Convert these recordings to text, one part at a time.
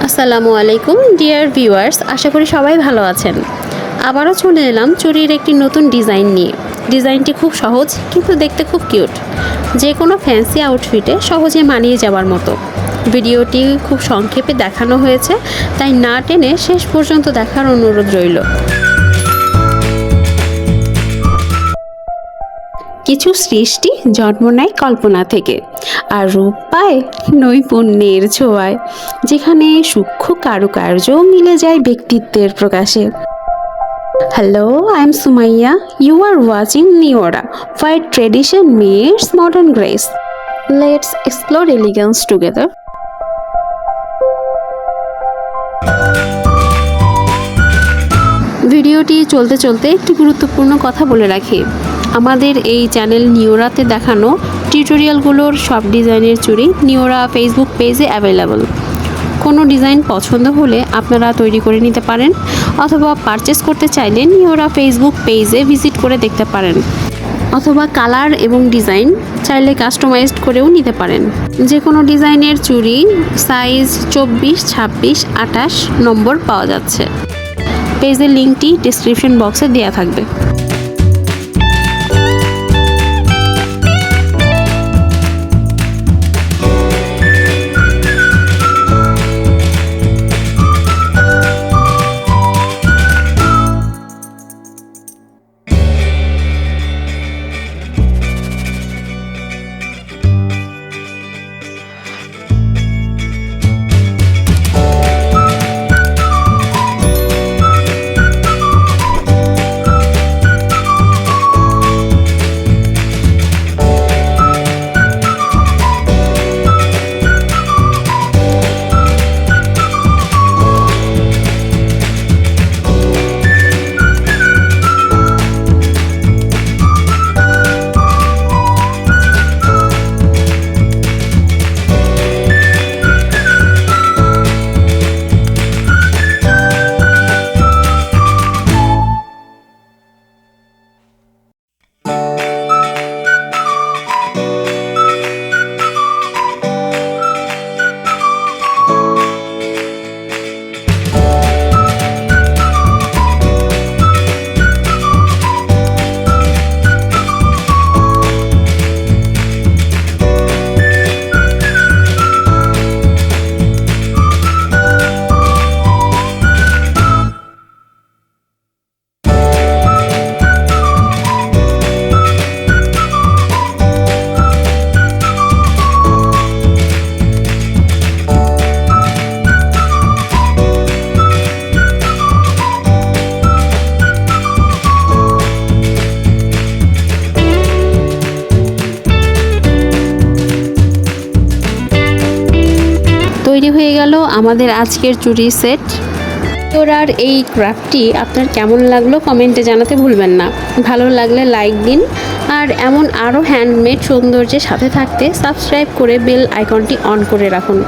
আসসালামু আলাইকুম dear viewers, আশা করি সবাই ভালো আছেন। আবারও চলে এলাম চুড়ির একটি নতুন ডিজাইন নিয়ে। ডিজাইনটি খুব সহজ কিন্তু দেখতে খুব কিউট, যে কোনো ফ্যান্সি আউটফিটে সহজে মানিয়ে যাওয়ার মতো। ভিডিওটি খুব সংক্ষেপে দেখানো হয়েছে, তাই না টেনে শেষ পর্যন্ত দেখার অনুরোধ রইল। কিছু সৃষ্টি জন্ম নেয় কল্পনা থেকে, আর রূপ পায় নৈপুণ্যের ছোঁয়ায়, যেখানে সূক্ষ্ম কারুকার্য মিলে যায় ব্যক্তিত্বের প্রকাশে। Hello, I am Sumaiya. You are watching Neora, where tradition meets modern grace. Let's explore elegance together. ভিডিওটি চলতে চলতে একটি গুরুত্বপূর্ণ কথা বলে রাখি। আমাদের এই চ্যানেল নিওরাতে দেখানো টিউটোরিয়ালগুলোর সব ডিজাইনের চুড়ি নিওরা ফেসবুক পেজে অ্যাভেলেবল। কোনো ডিজাইন পছন্দ হলে আপনারা তৈরি করে নিতে পারেন, অথবা পারচেস করতে চাইলে নিওরা ফেসবুক পেজে ভিজিট করে দেখতে পারেন, অথবা কালার এবং ডিজাইন চাইলে কাস্টমাইজড করেও নিতে পারেন। যে কোনো ডিজাইনের চুড়ি সাইজ 24, 26, 28 নম্বর পাওয়া যাচ্ছে। পেজের লিঙ্কটি ডেসক্রিপশন বক্সে দেওয়া থাকবে। তৈরি হয়ে গেল আমাদের আজকের চুড়ি সেট। তোরার এই ক্রাফটটি আপনার কেমন লাগলো কমেন্টে জানাতে ভুলবেন না। ভালো লাগলে লাইক দিন, আর এমন আরও হ্যান্ডমেড সৌন্দর্যের সাথে থাকতে সাবস্ক্রাইব করে বেল আইকনটি অন করে রাখুন।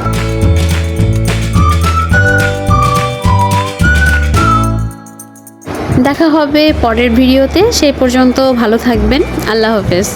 দেখা হবে পরের ভিডিওতে, সেই পর্যন্ত ভালো থাকবেন। আল্লাহ হাফেজ।